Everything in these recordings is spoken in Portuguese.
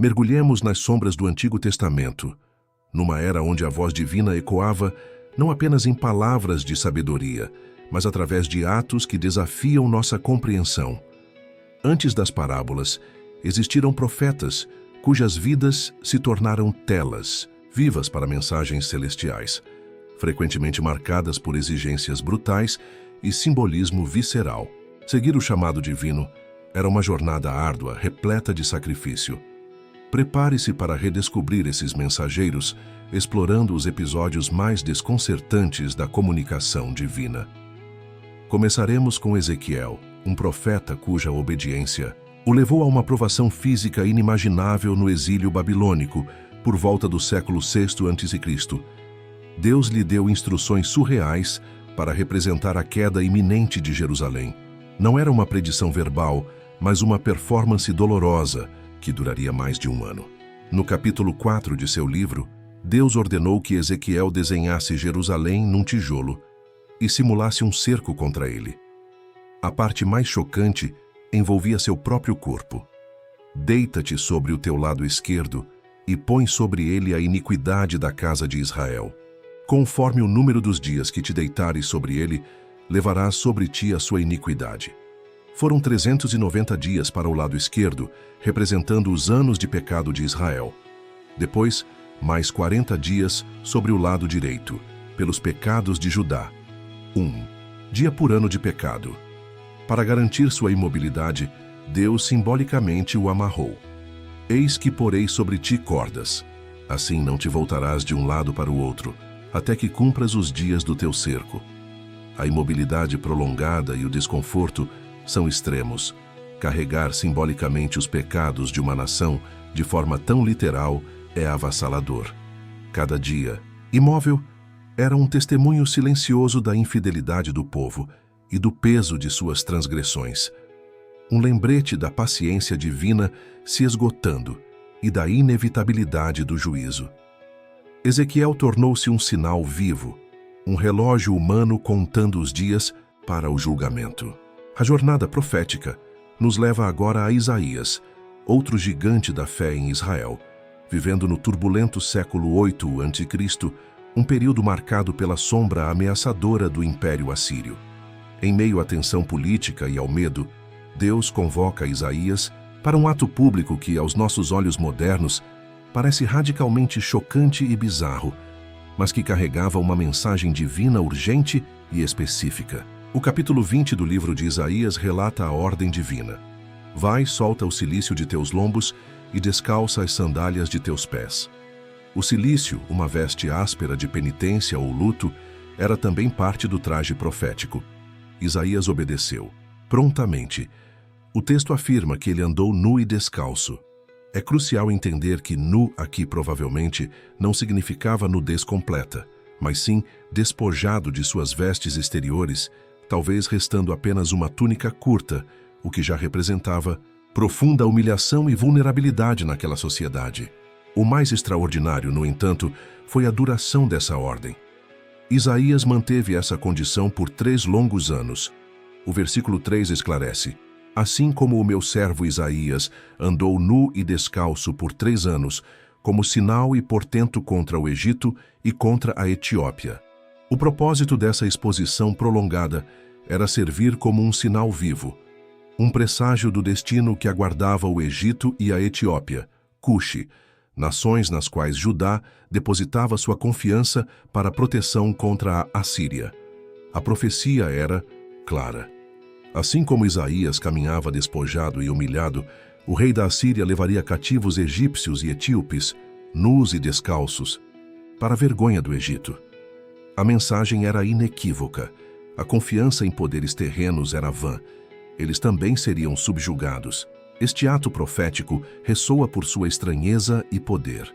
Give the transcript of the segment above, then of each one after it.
Mergulhemos nas sombras do Antigo Testamento, numa era onde a voz divina ecoava não apenas em palavras de sabedoria, mas através de atos que desafiam nossa compreensão. Antes das parábolas, existiram profetas cujas vidas se tornaram telas, vivas para mensagens celestiais, frequentemente marcadas por exigências brutais e simbolismo visceral. Seguir o chamado divino era uma jornada árdua, repleta de sacrifício. Prepare-se para redescobrir esses mensageiros, explorando os episódios mais desconcertantes da comunicação divina. Começaremos com Ezequiel, um profeta cuja obediência o levou a uma provação física inimaginável no exílio babilônico, por volta do século VI a.C. Deus lhe deu instruções surreais para representar a queda iminente de Jerusalém. Não era uma predição verbal, mas uma performance dolorosa, que duraria mais de um ano. No capítulo 4 de seu livro, Deus ordenou que Ezequiel desenhasse Jerusalém num tijolo e simulasse um cerco contra ele. A parte mais chocante envolvia seu próprio corpo. Deita-te sobre o teu lado esquerdo e põe sobre ele a iniquidade da casa de Israel. Conforme o número dos dias que te deitares sobre ele, levarás sobre ti a sua iniquidade. Foram 390 dias para o lado esquerdo, representando os anos de pecado de Israel. Depois, mais 40 dias sobre o lado direito, pelos pecados de Judá. 1 dia por ano de pecado. Para garantir sua imobilidade, Deus simbolicamente o amarrou. Eis que porei sobre ti cordas. Assim não te voltarás de um lado para o outro, até que cumpras os dias do teu cerco. A imobilidade prolongada e o desconforto são extremos. Carregar simbolicamente os pecados de uma nação de forma tão literal é avassalador. Cada dia, imóvel, era um testemunho silencioso da infidelidade do povo e do peso de suas transgressões. Um lembrete da paciência divina se esgotando e da inevitabilidade do juízo. Ezequiel tornou-se um sinal vivo, um relógio humano contando os dias para o julgamento. A jornada profética nos leva agora a Isaías, outro gigante da fé em Israel, vivendo no turbulento século 8 a.C., um período marcado pela sombra ameaçadora do Império Assírio. Em meio à tensão política e ao medo, Deus convoca Isaías para um ato público que, aos nossos olhos modernos, parece radicalmente chocante e bizarro, mas que carregava uma mensagem divina urgente e específica. O capítulo 20 do livro de Isaías relata a ordem divina. Vai, solta o cilício de teus lombos e descalça as sandálias de teus pés. O cilício, uma veste áspera de penitência ou luto, era também parte do traje profético. Isaías obedeceu, prontamente. O texto afirma que ele andou nu e descalço. É crucial entender que nu aqui provavelmente não significava nudez completa, mas sim despojado de suas vestes exteriores, talvez restando apenas uma túnica curta, o que já representava profunda humilhação e vulnerabilidade naquela sociedade. O mais extraordinário, no entanto, foi a duração dessa ordem. Isaías manteve essa condição por 3 longos anos. O versículo 3 esclarece: assim como o meu servo Isaías andou nu e descalço por 3 anos, como sinal e portento contra o Egito e contra a Etiópia. O propósito dessa exposição prolongada era servir como um sinal vivo, um presságio do destino que aguardava o Egito e a Etiópia, Cuxi, nações nas quais Judá depositava sua confiança para proteção contra a Assíria. A profecia era clara. Assim como Isaías caminhava despojado e humilhado, o rei da Assíria levaria cativos egípcios e etíopes, nus e descalços, para a vergonha do Egito. A mensagem era inequívoca. A confiança em poderes terrenos era vã. Eles também seriam subjugados. Este ato profético ressoa por sua estranheza e poder.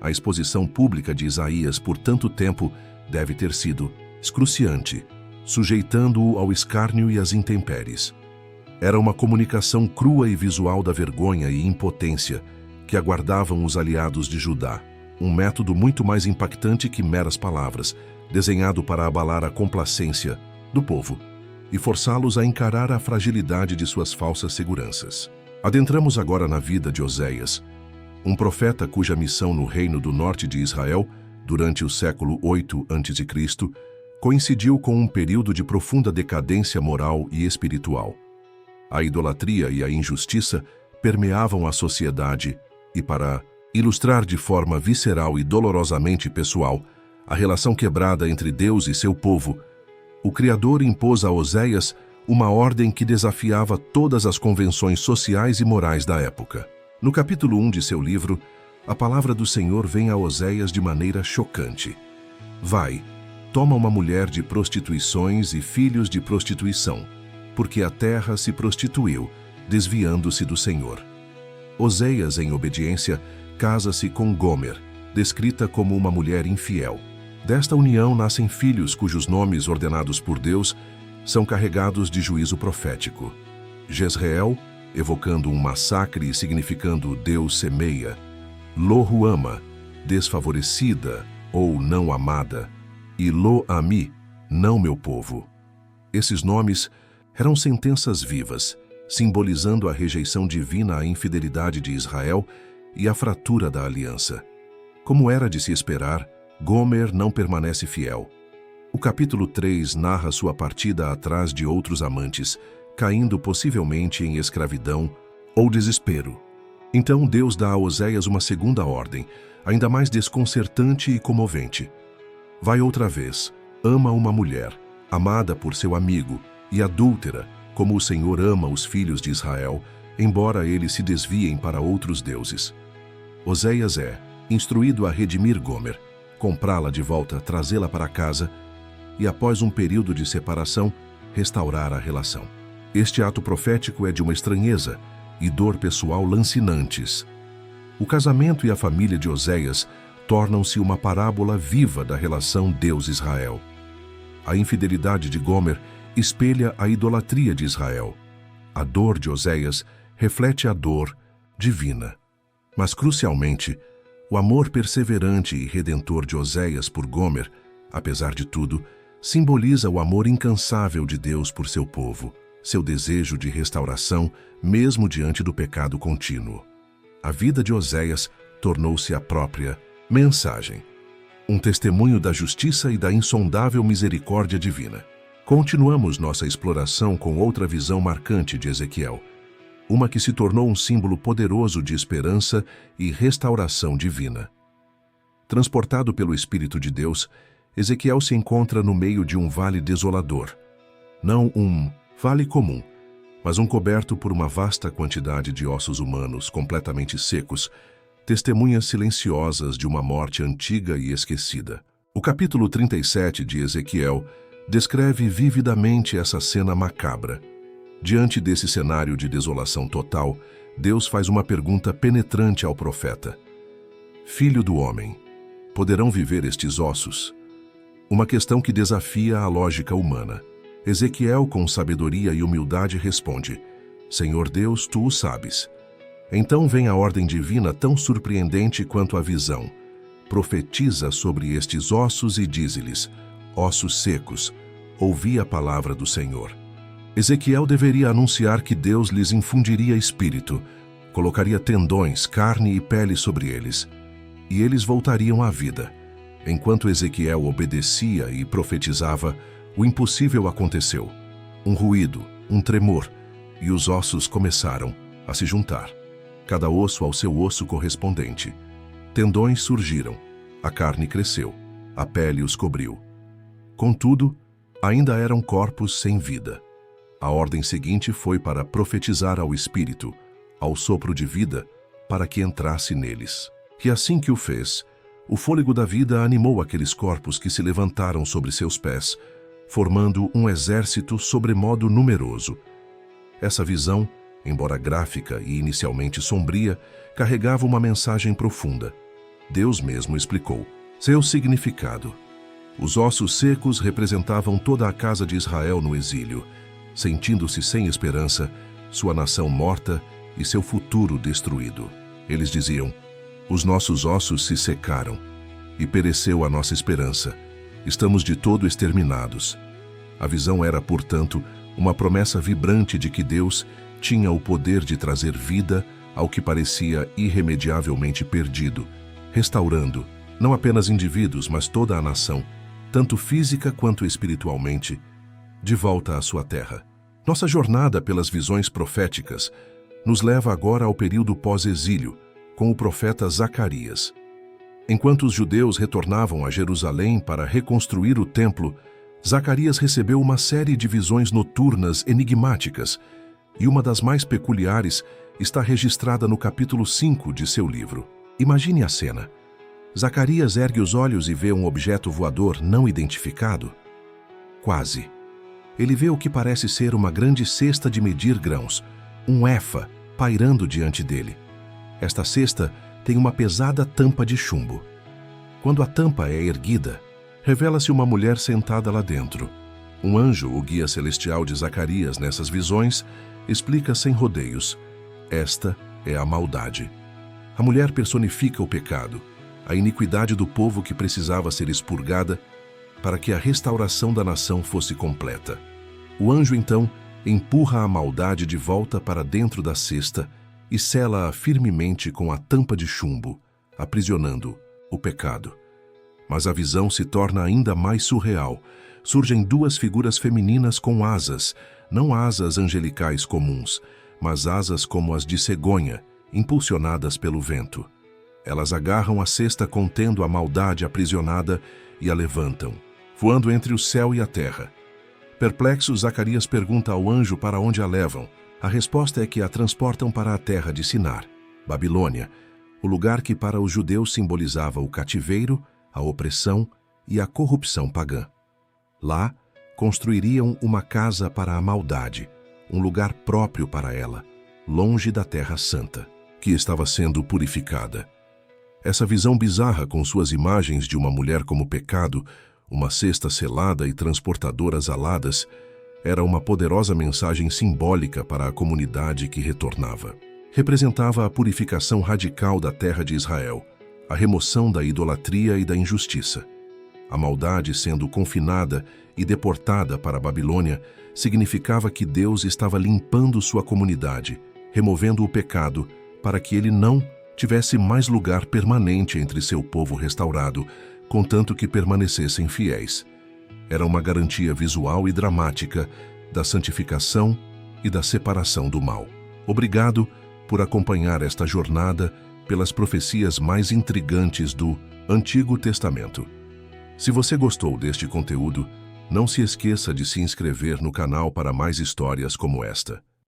A exposição pública de Isaías por tanto tempo deve ter sido excruciante, sujeitando-o ao escárnio e às intempéries. Era uma comunicação crua e visual da vergonha e impotência que aguardavam os aliados de Judá, um método muito mais impactante que meras palavras, desenhado para abalar a complacência do povo e forçá-los a encarar a fragilidade de suas falsas seguranças. Adentramos agora na vida de Oséias, um profeta cuja missão no reino do norte de Israel, durante o século 8 a.C., coincidiu com um período de profunda decadência moral e espiritual. A idolatria e a injustiça permeavam a sociedade e, para ilustrar de forma visceral e dolorosamente pessoal a relação quebrada entre Deus e seu povo, o Criador impôs a Oséias uma ordem que desafiava todas as convenções sociais e morais da época. No capítulo 1 de seu livro, a palavra do Senhor vem a Oséias de maneira chocante. Vai, toma uma mulher de prostituições e filhos de prostituição, porque a terra se prostituiu, desviando-se do Senhor. Oséias, em obediência, casa-se com Gomer, descrita como uma mulher infiel. Desta união nascem filhos cujos nomes, ordenados por Deus, são carregados de juízo profético. Jezreel, evocando um massacre e significando Deus semeia. Lo-Ruama, desfavorecida ou não amada. E Lo-Ami, não meu povo. Esses nomes eram sentenças vivas, simbolizando a rejeição divina à infidelidade de Israel e a fratura da aliança. Como era de se esperar, Gomer não permanece fiel. O capítulo 3 narra sua partida atrás de outros amantes, caindo possivelmente em escravidão ou desespero. Então Deus dá a Oséias uma segunda ordem, ainda mais desconcertante e comovente. Vai outra vez, ama uma mulher, amada por seu amigo, e adúltera, como o Senhor ama os filhos de Israel, embora eles se desviem para outros deuses. Oséias é instruído a redimir Gomer, comprá-la de volta, trazê-la para casa e, após um período de separação, restaurar a relação. Este ato profético é de uma estranheza e dor pessoal lancinantes. O casamento e a família de Oséias tornam-se uma parábola viva da relação Deus-Israel. A infidelidade de Gomer espelha a idolatria de Israel. A dor de Oséias reflete a dor divina. Mas, crucialmente, o amor perseverante e redentor de Oséias por Gomer, apesar de tudo, simboliza o amor incansável de Deus por seu povo, seu desejo de restauração, mesmo diante do pecado contínuo. A vida de Oséias tornou-se a própria mensagem, um testemunho da justiça e da insondável misericórdia divina. Continuamos nossa exploração com outra visão marcante de Ezequiel, uma que se tornou um símbolo poderoso de esperança e restauração divina. Transportado pelo Espírito de Deus, Ezequiel se encontra no meio de um vale desolador. Não um vale comum, mas um coberto por uma vasta quantidade de ossos humanos completamente secos, testemunhas silenciosas de uma morte antiga e esquecida. O capítulo 37 de Ezequiel descreve vividamente essa cena macabra. Diante desse cenário de desolação total, Deus faz uma pergunta penetrante ao profeta. Filho do homem, poderão viver estes ossos? Uma questão que desafia a lógica humana. Ezequiel, com sabedoria e humildade, responde: Senhor Deus, tu o sabes. Então vem a ordem divina tão surpreendente quanto a visão. Profetiza sobre estes ossos e dize-lhes: ossos secos, ouvi a palavra do Senhor. Ezequiel deveria anunciar que Deus lhes infundiria espírito, colocaria tendões, carne e pele sobre eles, e eles voltariam à vida. Enquanto Ezequiel obedecia e profetizava, o impossível aconteceu. Um ruído, um tremor, e os ossos começaram a se juntar, cada osso ao seu osso correspondente. Tendões surgiram, a carne cresceu, a pele os cobriu. Contudo, ainda eram corpos sem vida. A ordem seguinte foi para profetizar ao Espírito, ao sopro de vida, para que entrasse neles. E assim que o fez, o fôlego da vida animou aqueles corpos que se levantaram sobre seus pés, formando um exército sobremodo numeroso. Essa visão, embora gráfica e inicialmente sombria, carregava uma mensagem profunda. Deus mesmo explicou seu significado. Os ossos secos representavam toda a casa de Israel no exílio, sentindo-se sem esperança, sua nação morta e seu futuro destruído. Eles diziam: os nossos ossos se secaram e pereceu a nossa esperança. Estamos de todo exterminados. A visão era, portanto, uma promessa vibrante de que Deus tinha o poder de trazer vida ao que parecia irremediavelmente perdido, restaurando não apenas indivíduos, mas toda a nação, tanto física quanto espiritualmente, de volta à sua terra. Nossa jornada pelas visões proféticas nos leva agora ao período pós-exílio, com o profeta Zacarias. Enquanto os judeus retornavam a Jerusalém para reconstruir o templo, Zacarias recebeu uma série de visões noturnas enigmáticas, e uma das mais peculiares está registrada no capítulo 5 de seu livro. Imagine a cena. Zacarias ergue os olhos e vê um objeto voador não identificado. Quase. Ele vê o que parece ser uma grande cesta de medir grãos, um éfa, pairando diante dele. Esta cesta tem uma pesada tampa de chumbo. Quando a tampa é erguida, revela-se uma mulher sentada lá dentro. Um anjo, o guia celestial de Zacarias nessas visões, explica sem rodeios: esta é a maldade. A mulher personifica o pecado, a iniquidade do povo que precisava ser expurgada para que a restauração da nação fosse completa. O anjo, então, empurra a maldade de volta para dentro da cesta e sela-a firmemente com a tampa de chumbo, aprisionando o pecado. Mas a visão se torna ainda mais surreal. Surgem duas figuras femininas com asas, não asas angelicais comuns, mas asas como as de cegonha, impulsionadas pelo vento. Elas agarram a cesta contendo a maldade aprisionada e a levantam, voando entre o céu e a terra. Perplexo, Zacarias pergunta ao anjo para onde a levam. A resposta é que a transportam para a terra de Sinar, Babilônia, o lugar que para os judeus simbolizava o cativeiro, a opressão e a corrupção pagã. Lá, construiriam uma casa para a maldade, um lugar próprio para ela, longe da Terra Santa, que estava sendo purificada. Essa visão bizarra, com suas imagens de uma mulher como pecado, uma cesta selada e transportadoras aladas, era uma poderosa mensagem simbólica para a comunidade que retornava. Representava a purificação radical da terra de Israel, a remoção da idolatria e da injustiça. A maldade, sendo confinada e deportada para a Babilônia, significava que Deus estava limpando sua comunidade, removendo o pecado, para que ele não tivesse mais lugar permanente entre seu povo restaurado, contanto que permanecessem fiéis. Era uma garantia visual e dramática da santificação e da separação do mal. Obrigado por acompanhar esta jornada pelas profecias mais intrigantes do Antigo Testamento. Se você gostou deste conteúdo, não se esqueça de se inscrever no canal para mais histórias como esta.